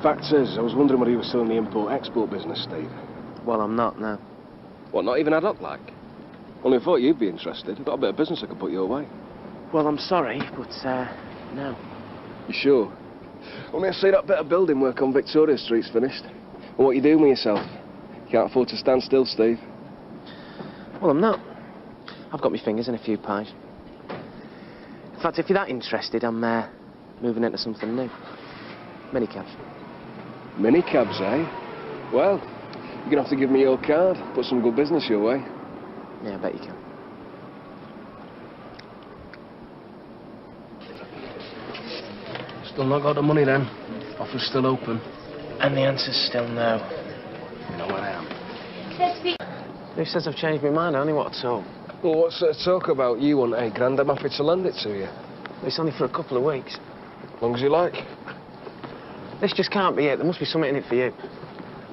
Fact is, I was wondering whether you were still in the import-export business, Steve. Well, I'm not now. What, not even ad hoc like? Only I thought you'd be interested. I've got a bit of business I could put your way. Well, I'm sorry, but, no. You sure? Only I see that bit of building work on Victoria Street's finished. And what you doing with yourself? You can't afford to stand still, Steve. Well, I'm not. I've got my fingers in a few pies. In fact, if you're that interested, I'm, moving into something new. Minicabs. Minicabs, eh? Well, you're gonna have to give me your card. Put some good business your way. Yeah, I bet you can. Still not got the money then? Offer's still open. And the answer's still no. You know where I am. Who says I've changed my mind? I only want to talk. Well, what's there to talk about? You want £8 grand, I'm happy to lend it to you. It's only for a couple of weeks. As long as you like. This just can't be it. There must be something in it for you.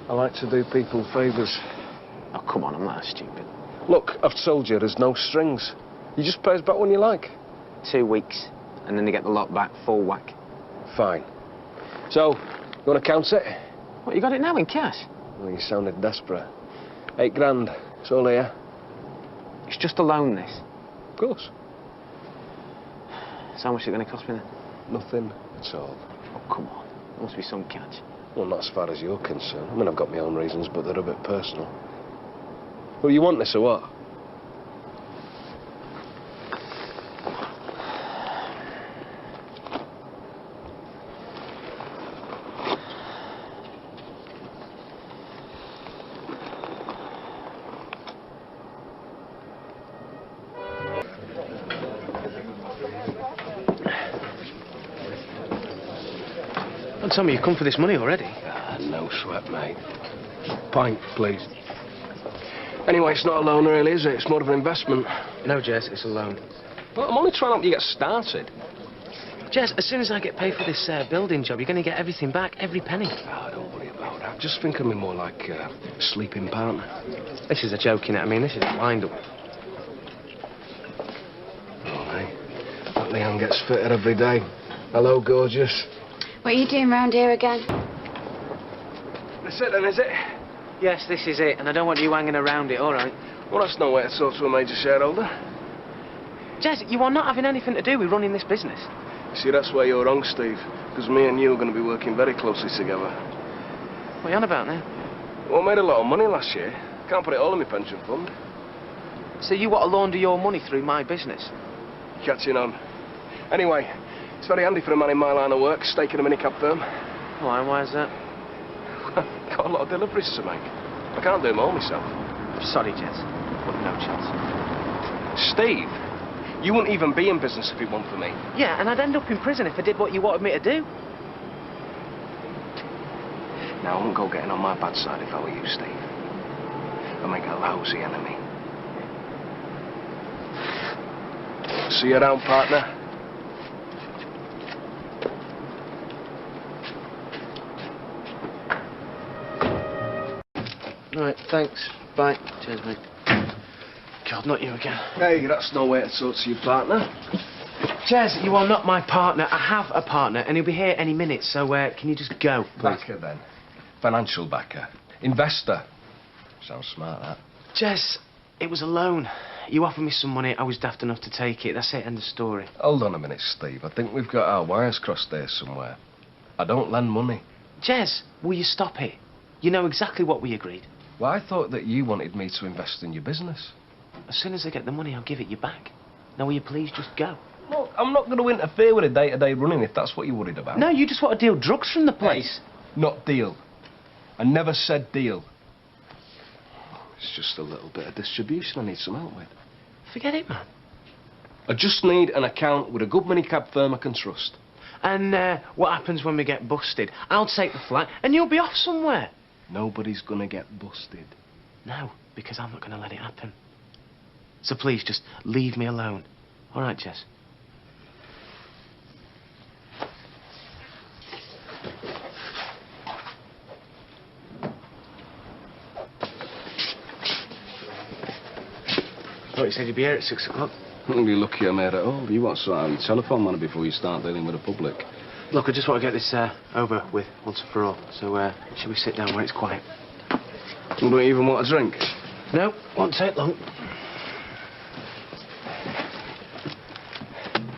I like to do people favours. Oh, come on, I'm not that stupid. Look, I've told you there's no strings. You just pay us back when you like. 2 weeks, and then they get the lot back, full whack. Fine. So, you want to count it? What, you got it now in cash? Well, you sounded desperate. £8 grand, it's all here. It's just a loan, this. Of course. So how much is it going to cost me then? Nothing at all. Oh, come on. There must be some catch. Well, not as far as you're concerned. I mean, I've got my own reasons, but they're a bit personal. Well, you want this or what? Don't tell me you've come for this money already. Ah, no sweat, mate. Pint, please. Anyway, it's not a loan, really, is it? It's more of an investment. No, Jez, it's a loan. Well, I'm only trying to help you get started. Jez, as soon as I get paid for this building job, you're going to get everything back, every penny. Ah, don't worry about that. Just think of me more like a sleeping partner. This is a joke, innit? I mean, this is a wind-up. Oh, hey. That Leanne gets fitter every day. Hello, gorgeous. What are you doing round here again? That's it then, is it? Yes, this is it, and I don't want you hanging around it, all right? Well, that's no way to talk to a major shareholder. Jez, you are not having anything to do with running this business. See, that's where you're wrong, Steve. Because me and you are going to be working very closely together. What are you on about now? Well, I made a lot of money last year. Can't put it all in my pension fund. So you want to launder your money through my business? Catching on. Anyway, it's very handy for a man in my line of work, staking a minicab firm. Why, and why is that? Got a lot of deliveries to make. I can't do them all myself. Sorry, Jez, but no chance. Steve, you wouldn't even be in business if it weren't for me. Yeah, and I'd end up in prison if I did what you wanted me to do. Now, I wouldn't go getting on my bad side if I were you, Steve. I'd make a lousy enemy. See you around, partner. Right, thanks. Bye. Cheers, mate. God, not you again. Hey, that's no way to talk to your partner. Jez, you are not my partner. I have a partner, and he'll be here any minute, so can you just go, please? Backer, then. Financial backer. Investor. Sounds smart, that. Jez, it was a loan. You offered me some money, I was daft enough to take it. That's it, end of story. Hold on a minute, Steve. I think we've got our wires crossed there somewhere. I don't lend money. Jez, will you stop it? You know exactly what we agreed. Well, I thought that you wanted me to invest in your business. As soon as I get the money, I'll give it you back. Now, will you please just go? Look, I'm not going to interfere with the day-to-day running if that's what you're worried about. No, you just want to deal drugs from the place. Hey, not deal. I never said deal. It's just a little bit of distribution I need some help with. Forget it, man. I just need an account with a good minicab firm I can trust. And what happens when we get busted? I'll take the flat and you'll be off somewhere. Nobody's going to get busted. No, because I'm not going to let it happen. So please, just leave me alone. All right, Jez? I thought you said you'd be here at 6 o'clock. You'll be lucky I'm here at all. You want to sort out your telephone money before you start dealing with the public. Look, I just want to get this over with once and for all. So, shall we sit down where it's quiet? You don't even want a drink? No, won't take long.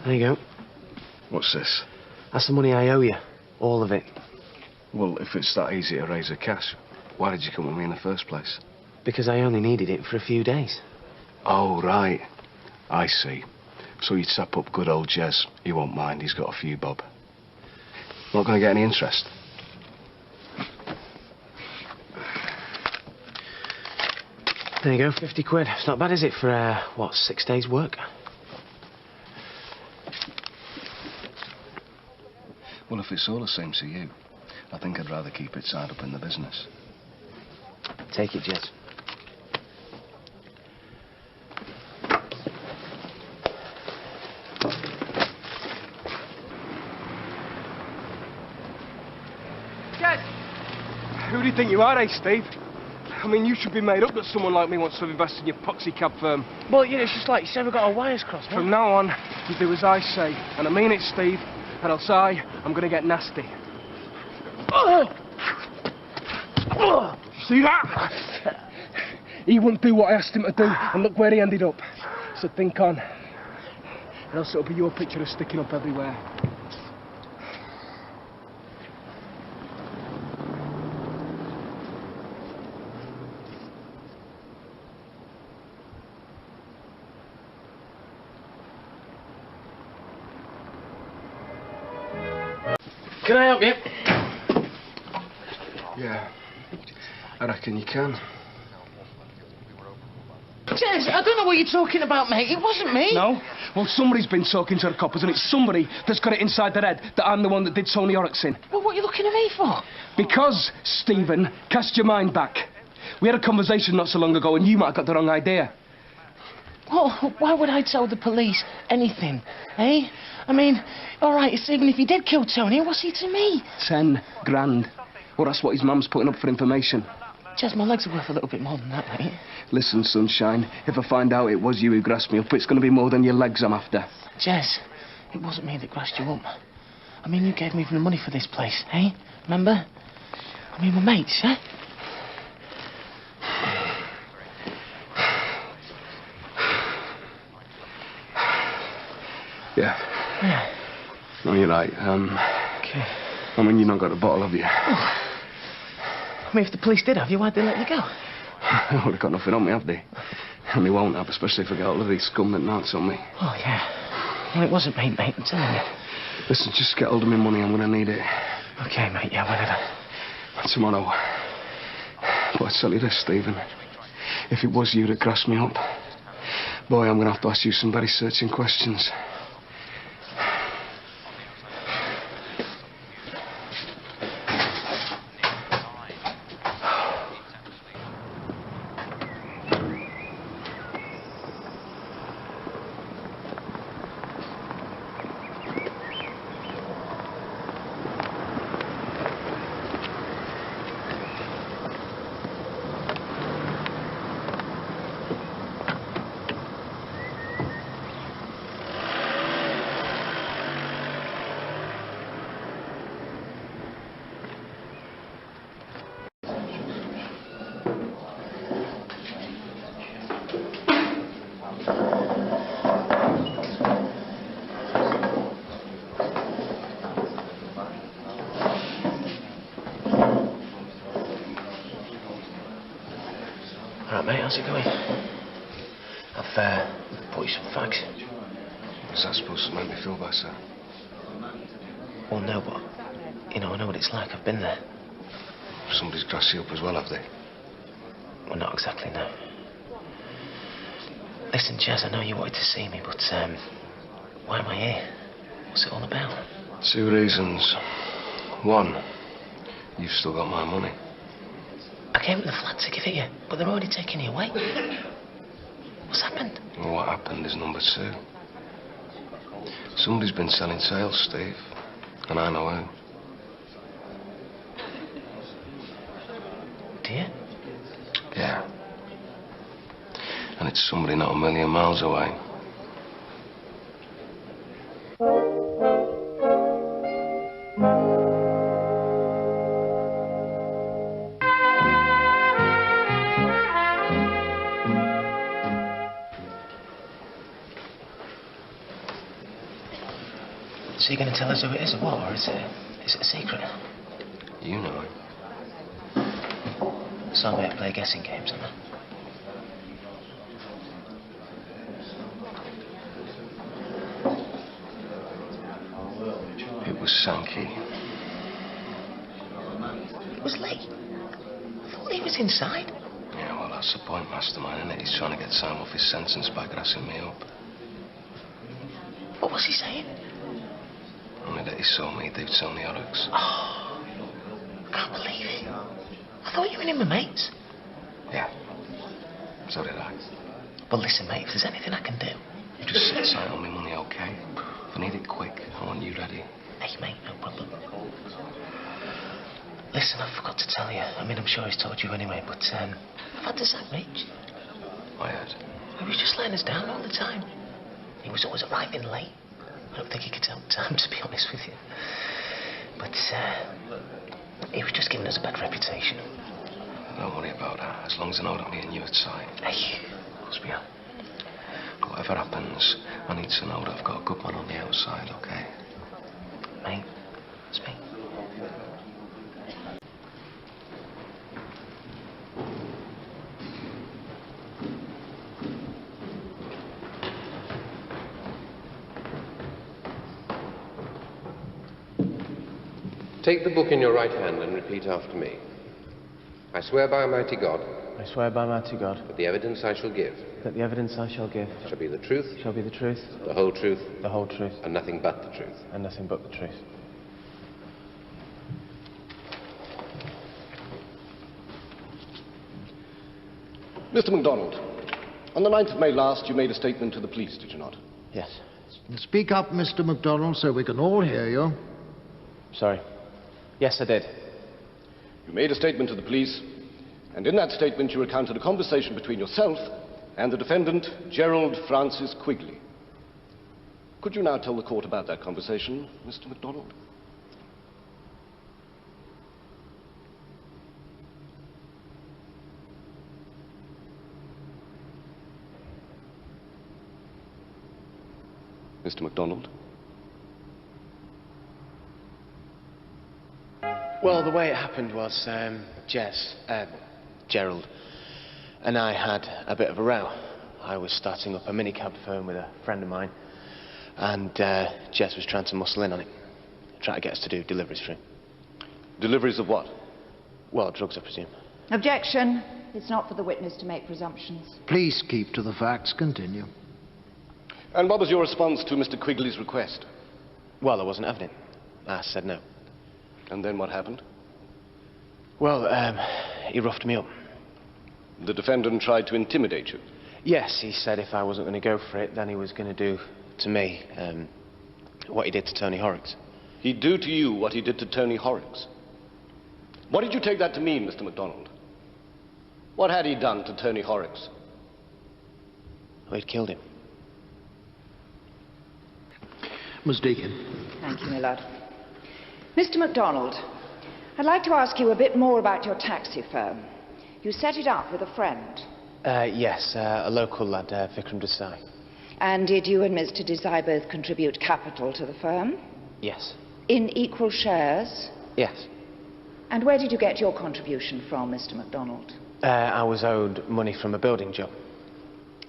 There you go. What's this? That's the money I owe you. All of it. Well, if it's that easy to raise the cash, why did you come with me in the first place? Because I only needed it for a few days. Oh, right. I see. So you'd sap up good old Jez. He won't mind, he's got a few bob. Not going to get any interest? There you go, 50 quid. It's not bad, is it, for, 6 days' work? Well, if it's all the same to you, I think I'd rather keep it tied up in the business. Take it, Jez. Who do you think you are, eh, Steve? I mean, you should be made up that someone like me wants to invest in your poxy cab firm. Well, you know, it's just like you said, we've got our wires crossed, mate. From now on, you do as I say. And I mean it, Steve. Or else I'm going to get nasty. Oh! Oh! See that? He wouldn't do what I asked him to do, and look where he ended up. So think on. Or else it'll be your picture of sticking up everywhere. Can I help you? Yeah, I reckon you can. Jez, I don't know what you're talking about, mate. It wasn't me. No? Well, somebody's been talking to the coppers, and it's somebody that's got it inside their head that I'm the one that did Tony Oryx in. Well, what are you looking at me for? Because, Stephen, cast your mind back. We had a conversation not so long ago, and you might have got the wrong idea. Well, why would I tell the police anything, eh? I mean, all right, it's even if he did kill Tony, what's he to me? 10 grand. Well, that's what his mum's putting up for information. Jez, my legs are worth a little bit more than that, mate. Listen, sunshine, if I find out it was you who grassed me up, it's going to be more than your legs I'm after. Jez, it wasn't me that grassed you up. I mean, you gave me the money for this place, eh? Remember? I mean, we're mates, eh? Yeah. Yeah. No, you're right. Okay. I mean, you've not got a bottle, have you? Oh. I mean, if the police did have you, why'd they let you go? Well, they've got nothing on me, have they? And they won't have, especially if I get all of these scum that knocks on me. Oh, yeah. Well, it wasn't me, mate, I'm telling you. Listen, just get hold of me money, I'm going to need it. Okay, mate, yeah, whatever. Tomorrow. But I tell you this, Stephen. If it was you that grassed me up, boy, I'm going to have to ask you some very searching questions. Right, mate, how's it going? I've bought you some fags. Is that supposed to make me feel better? Well, no, but, you know, I know what it's like. I've been there. Somebody's grassed you up as well, have they? Well, not exactly, no. Listen, Jez, I know you wanted to see me, but, why am I here? What's it all about? 2 reasons. 1, you've still got my money. I came to the flat to give it you, but they're already taking it away. What's happened? Well, what happened is number 2. Somebody's been selling sales, Steve. And I know who. Do you? Yeah. And it's somebody not a million miles away. you going to tell us who it is or what, or is it a secret? You know it. Some way to play guessing games, isn't it? It was Sankey. It was Lee. I thought Lee was inside. Yeah, well, that's the point, Mastermind, isn't it? He's trying to get time off his sentence by grassing me up. What was he saying? Only that he saw me do Tony Horrocks. Oh, I can't believe it. I thought you and him were mates. Yeah. So did I. Well, listen, mate, if there's anything I can do... You just sit tight on my money, OK? If I need it quick, I want you ready. Hey, mate, no problem. Listen, I forgot to tell you. I mean, I'm sure he's told you anyway, but I've had to sack Rich. I heard. He was just letting us down all the time. He was always arriving late. I don't think he could tell time, to be honest with you. But he was just giving us a bad reputation. Don't worry about that, as long as I know that me and you are tight. Hey, of course we are. Whatever happens, I need to know that I've got a good man on the outside, OK? Mate, it's me. Take the book in your right hand and repeat after me. I swear by Almighty God I swear by Almighty God that the evidence I shall give that the evidence I shall give shall be the truth, shall be the truth, the whole truth, the whole truth, and nothing but the truth. and nothing but the truth. Mr. McDonald, on the 9th of May last, you made a statement to the police, did you not? Yes. Speak up, Mr. McDonald, so we can all hear you. Sorry. Yes, I did. You made a statement to the police, and in that statement you recounted a conversation between yourself and the defendant, Gerald Francis Quigley. Could you now tell the court about that conversation, Mr. McDonald? Mr. McDonald? Well, the way it happened was, Gerald, and I had a bit of a row. I was starting up a minicab firm with a friend of mine, and Jess was trying to muscle in on it, trying to get us to do deliveries for him. Deliveries of what? Well, drugs, I presume. Objection. It's not for the witness to make presumptions. Please keep to the facts. Continue. And what was your response to Mr. Quigley's request? Well, I wasn't having it. I said no. And then what happened? Well, he roughed me up. The defendant tried to intimidate you. Yes, he said if I wasn't going to go for it, then he was going to do to me what he did to Tony Horrocks. He'd do to you what he did to Tony Horrocks. What did you take that to mean, Mr. McDonald? What had he done to Tony Horrocks? Well, he'd killed him. Ms. Deacon. Thank you, my lad. Mr. MacDonald, I'd like to ask you a bit more about your taxi firm. You set it up with a friend. Yes, a local lad, Vikram Desai. And did you and Mr. Desai both contribute capital to the firm? Yes. In equal shares? Yes. And where did you get your contribution from, Mr. MacDonald? I was owed money from a building job.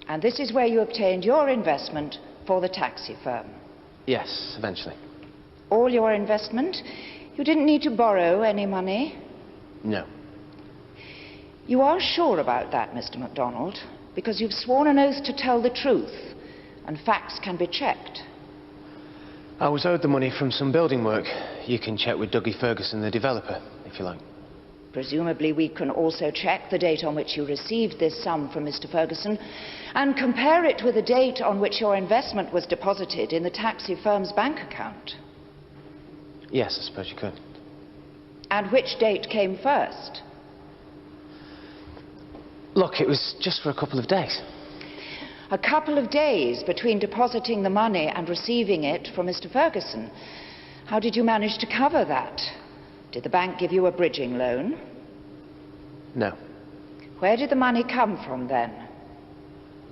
And this is where you obtained your investment for the taxi firm? Yes, eventually. All your investment? You didn't need to borrow any money? No. You are sure about that, Mr. MacDonald? Because you've sworn an oath to tell the truth, and facts can be checked. I was owed the money from some building work. You can check with Dougie Ferguson, the developer, if you like. Presumably we can also check the date on which you received this sum from Mr. Ferguson and compare it with the date on which your investment was deposited in the taxi firm's bank account. Yes, I suppose you could. And which date came first? Look, it was just for a couple of days. A couple of days between depositing the money and receiving it from Mr. Ferguson. How did you manage to cover that? Did the bank give you a bridging loan? No. Where did the money come from then?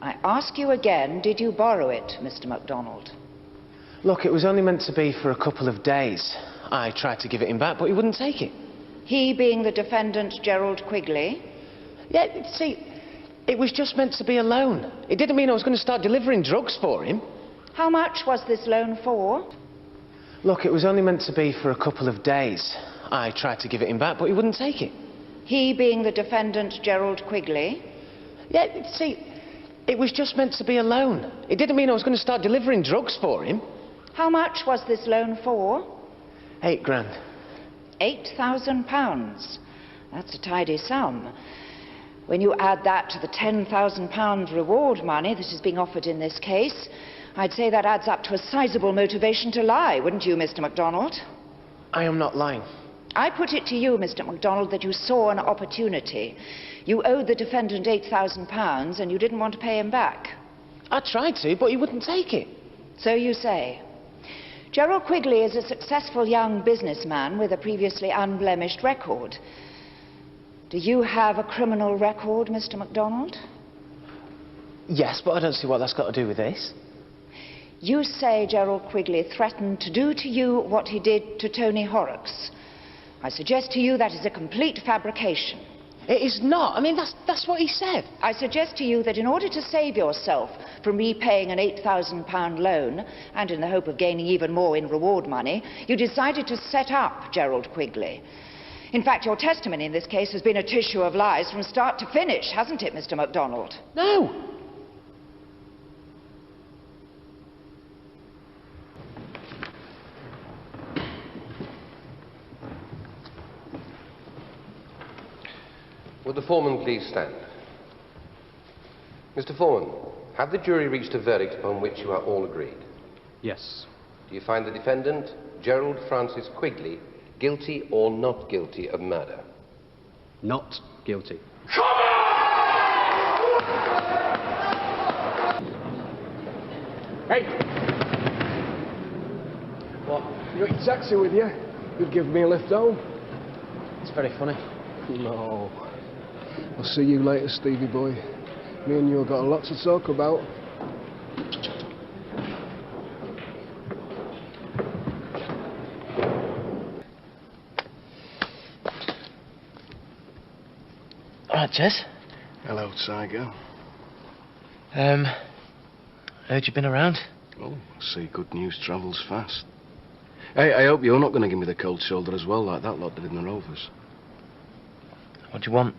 I ask you again, did you borrow it, Mr. MacDonald? Look, it was only meant to be for a couple of days. I tried to give it him back, but he wouldn't take it. He being the defendant, Gerald Quigley? Yeah, see, it was just meant to be a loan. It didn't mean I was going to start delivering drugs for him. How much was this loan for? Look, it was only meant to be for a couple of days. I tried to give it him back, but he wouldn't take it. He being the defendant, Gerald Quigley? Yeah, see, it was just meant to be a loan. It didn't mean I was going to start delivering drugs for him. How much was this loan for? 8 grand. £8,000. That's a tidy sum. When you add that to the £10,000 reward money that is being offered in this case, I'd say that adds up to a sizable motivation to lie, wouldn't you, Mr. McDonald? I am not lying. I put it to you, Mr. McDonald, that you saw an opportunity. You owed the defendant £8,000 and you didn't want to pay him back. I tried to, but he wouldn't take it. So you say. Gerald Quigley is a successful young businessman with a previously unblemished record. Do you have a criminal record, Mr. McDonald? Yes, but I don't see what that's got to do with this. You say Gerald Quigley threatened to do to you what he did to Tony Horrocks. I suggest to you that is a complete fabrication. It is not. I mean, that's what he said. I suggest to you that in order to save yourself from repaying an £8,000 loan, and in the hope of gaining even more in reward money, you decided to set up Gerald Quigley. In fact, your testimony in this case has been a tissue of lies from start to finish, hasn't it, Mr. MacDonald? No. Would the foreman please stand? Mr. Foreman, have the jury reached a verdict upon which you are all agreed? Yes. Do you find the defendant, Gerald Francis Quigley, guilty or not guilty of murder? Not guilty. Hey! What? You got your taxi with you? You'd give me a lift home. It's very funny. No. I'll see you later, Stevie boy. Me and you have got a lot to talk about. All right, Jez. Hello, Tiger. Heard you've been around. Oh, see, good news travels fast. Hey, I hope you're not going to give me the cold shoulder as well, like that lot did in the Rovers. What do you want?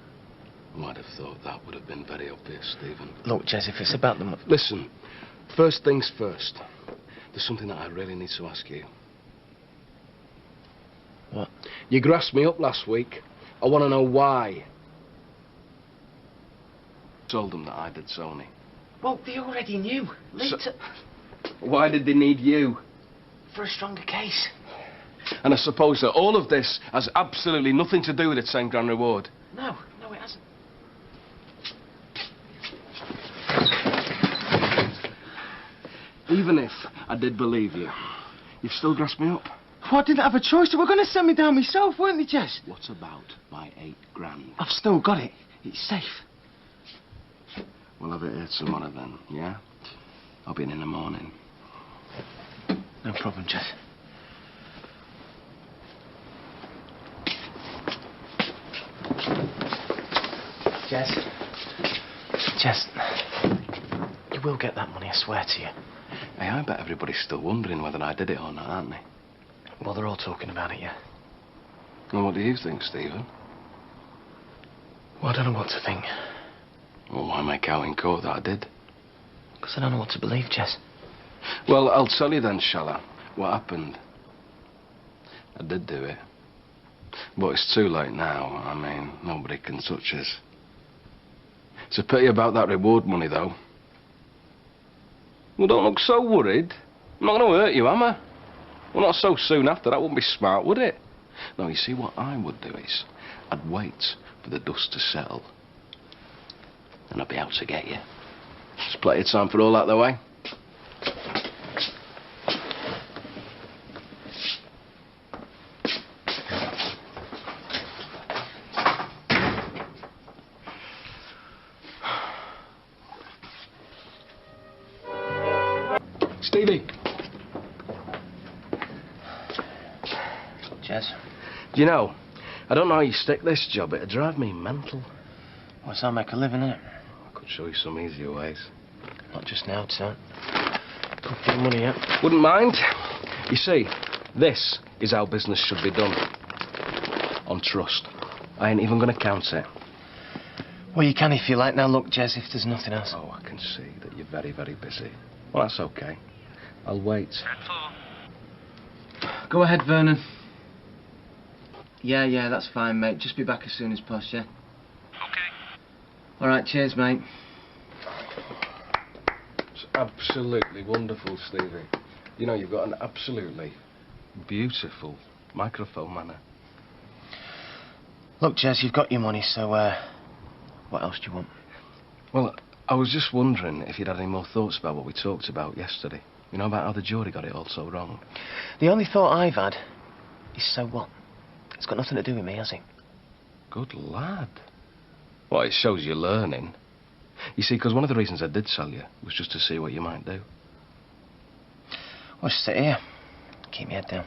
Might have thought that would have been very obvious, Stephen. Look, Jez, if it's about the... Listen, first things first. There's something that I really need to ask you. What? You grassed me up last week. I want to know why. Told them that I did Sony. Well, they already knew. Later... Why did they need you? For a stronger case. And I suppose that all of this has absolutely nothing to do with its 10 grand reward. No, it hasn't. Even if I did believe you, you've still grasped me up. Well, I didn't have a choice. They were going to send me down myself, weren't they, Jez? What about my 8 grand? I've still got it. It's safe. We'll have it here tomorrow then, yeah? I'll be in the morning. No problem, Jez. Jez, you will get that money, I swear to you. Hey, I bet everybody's still wondering whether I did it or not, aren't they? Well, they're all talking about it, yeah. And what do you think, Stephen? Well, I don't know what to think. Well, why make out in court that I did? Because I don't know what to believe, Jez. Well, I'll tell you then, shall I? What happened? I did do it. But it's too late now. I mean, nobody can touch us. It's a pity about that reward money, though. Well, don't look so worried. I'm not going to hurt you, am I? Well, not so soon after. That wouldn't be smart, would it? No, you see, what I would do is I'd wait for the dust to settle. And I'd be out to get you. There's plenty of time for all that, though, eh? Stevie. Jez? Do you know, I don't know how you stick this job. It'd drive me mental. What's that make a living, innit? I could show you some easier ways. Not just now, sir. Could be money yet. Wouldn't mind. You see, this is how business should be done. On trust. I ain't even gonna count it. Well, you can if you like. Now, look, Jez, if there's nothing else. Oh, I can see that you're very, very busy. Well, that's okay. I'll wait. Go ahead, Vernon. Yeah, that's fine, mate. Just be back as soon as possible, yeah? Okay. All right, cheers, mate. It's absolutely wonderful, Stevie. You know, you've got an absolutely beautiful microphone manner. Look, Jez, you've got your money, so, what else do you want? Well, I was just wondering if you'd had any more thoughts about what we talked about yesterday. You know, about how the jury got it all so wrong. The only thought I've had is so what? It's got nothing to do with me, has it? Good lad. Well, it shows you're learning. You see, because one of the reasons I did sell you was just to see what you might do. Well, just sit here. Keep your head down.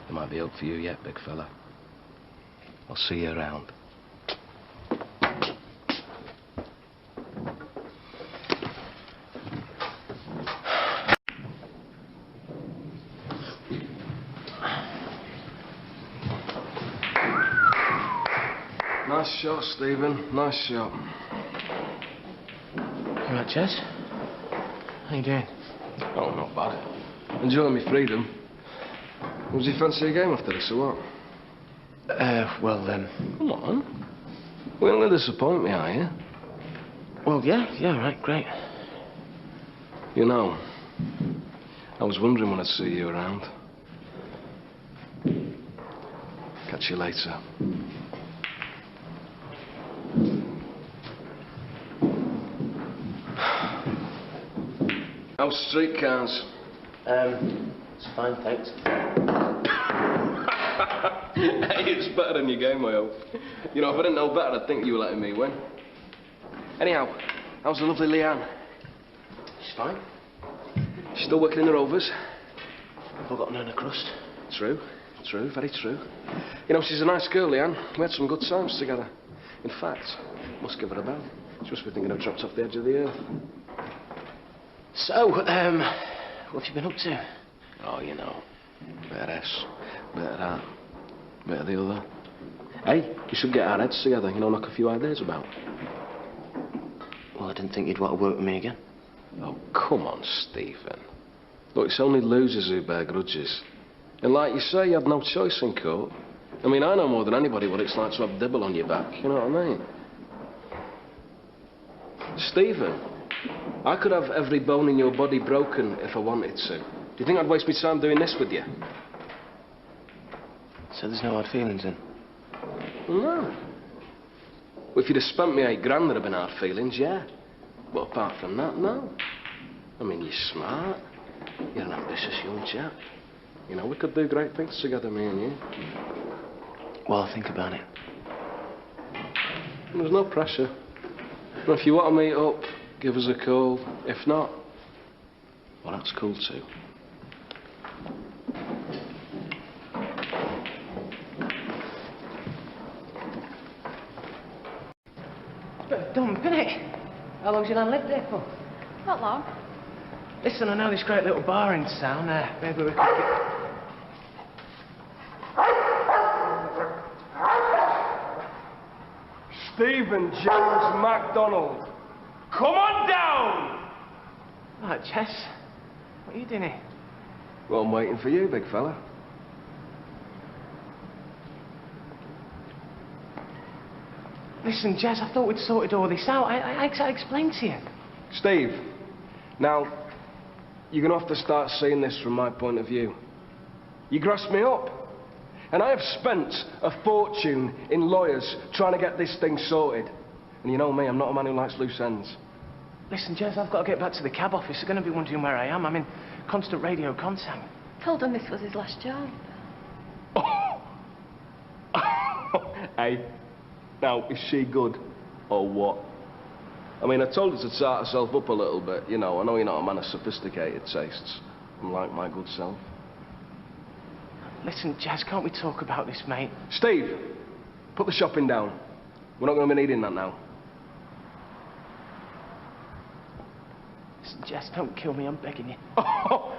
There might be hope for you yet, big fella. I'll see you around. Nice shot, Stephen. Nice shot. You right, Jez? How you doing? Oh, not bad. Enjoying my freedom. Was you fancy a game after this, or what? Come on. You ain't gonna disappoint me, are you? Well, yeah, right, great. You know, I was wondering when I'd see you around. Catch you later. How's streetcars? It's fine, thanks. Hey, it's better than your game, I hope. You know, if I didn't know better, I'd think you were letting me win. Anyhow, how's the lovely Leanne? She's fine. She's still working in the Rovers? I've forgotten her in a crust. True, very true. You know, she's a nice girl, Leanne. We had some good times together. In fact, must give her a bell. She must be thinking I've dropped off the edge of the earth. So, what have you been up to? Oh, you know, bit of this, bit of that, bit of the other. Hey, you should get our heads together, you know, knock a few ideas about. Well, I didn't think you'd want to work with me again. Oh, come on, Stephen. Look, it's only losers who bear grudges. And like you say, you had no choice in court. I mean, I know more than anybody what it's like to have dibble on your back, you know what I mean? Stephen, I could have every bone in your body broken if I wanted to. Do you think I'd waste my time doing this with you? So there's no hard feelings then? No. Well, if you'd have spent me $8 grand, there'd have been hard feelings, yeah. But apart from that, no. I mean, you're smart. You're an ambitious young chap. You know, we could do great things together, me and you. Well, I'll think about it. There's no pressure. Well, if you want to meet up, give us a call. If not, well, that's cool too. Dumb, isn't it? How long's your land lived there for? Not long. Listen, I know this great little bar in town. Maybe we could get... Stephen James McDonald, come on down! Right, Jess. What are you doing here? Well, I'm waiting for you, big fella. Listen, Jez, I thought we'd sorted all this out. I explained to you. Steve, now, you're going to have to start seeing this from my point of view. You grasped me up. And I have spent a fortune in lawyers trying to get this thing sorted. And you know me, I'm not a man who likes loose ends. Listen, Jez, I've got to get back to the cab office. They're going to be wondering where I am. I'm in constant radio contact. Told him this was his last job. Hey, now, is she good or what? I mean, I told her to start herself up a little bit, you know. I know you're not a man of sophisticated tastes, unlike my good self. Listen, Jazz, can't we talk about this, mate? Steve, put the shopping down. We're not going to be needing that now. Listen, Jazz, don't kill me, I'm begging you. Oh,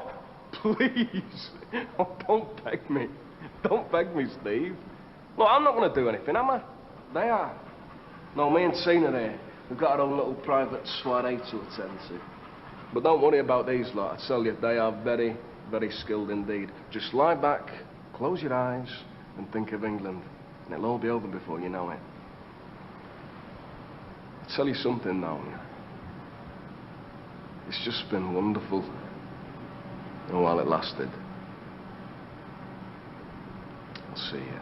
please. Oh, don't beg me. Don't beg me, Steve. Look, I'm not going to do anything, am I? They are. No, me and Tina there, we've got our own little private soiree to attend to. But don't worry about these lot. I tell you, they are very, very skilled indeed. Just lie back, close your eyes, and think of England. And it'll all be over before you know it. I'll tell you something now. It's just been wonderful. And while it lasted, I'll see you.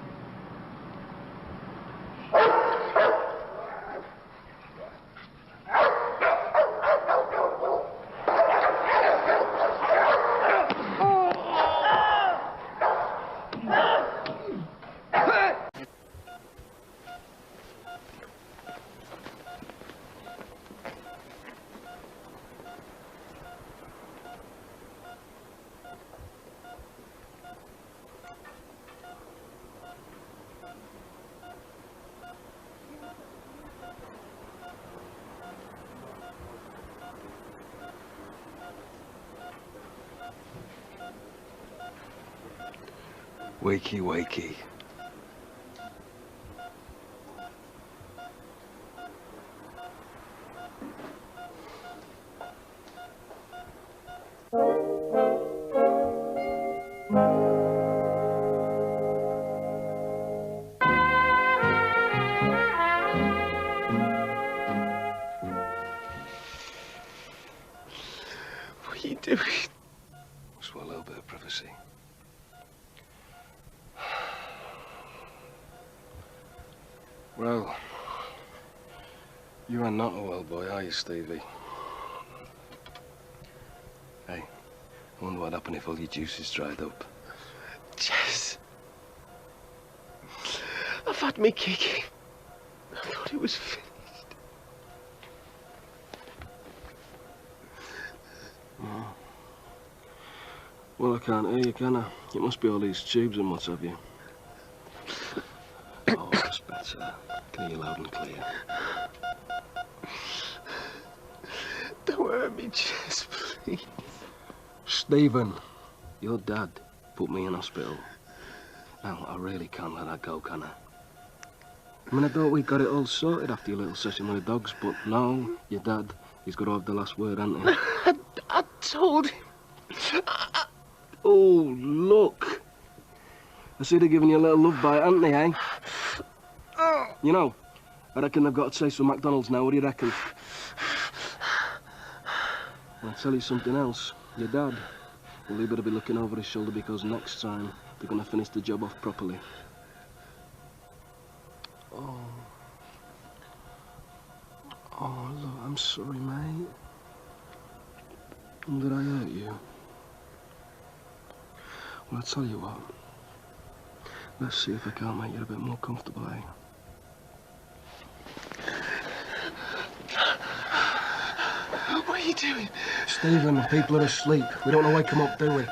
Wakey, wakey. What are you doing? Just want a little bit of privacy. Well, you are not a well boy, are you, Stevie? Hey, I wonder what'd happen if all your juices dried up. Jess. I've had me kicking. I thought it was finished. Oh. Well, I can't hear you, can I? It must be all these tubes and what have you. Oh, that's better. Can hear you loud and clear. Don't hurt me, Jess, please. Stephen, your dad put me in hospital. Now, I really can't let that go, can I? I mean, I thought we got it all sorted after your little session with the dogs, but no, your dad, he's got to have the last word, hasn't he? I told him. Oh, look. I see they're giving you a little love bite, haven't they, eh? You know, I reckon they've got a taste for McDonald's now. What do you reckon? I'll tell you something else. Your dad, well, he better be looking over his shoulder because next time they're going to finish the job off properly. Oh. Oh, look, I'm sorry, mate. Did I hurt you? Well, I'll tell you what. Let's see if I can't make you a bit more comfortable, eh? What are you doing? Stephen, people are asleep. We don't want to wake them up, do we?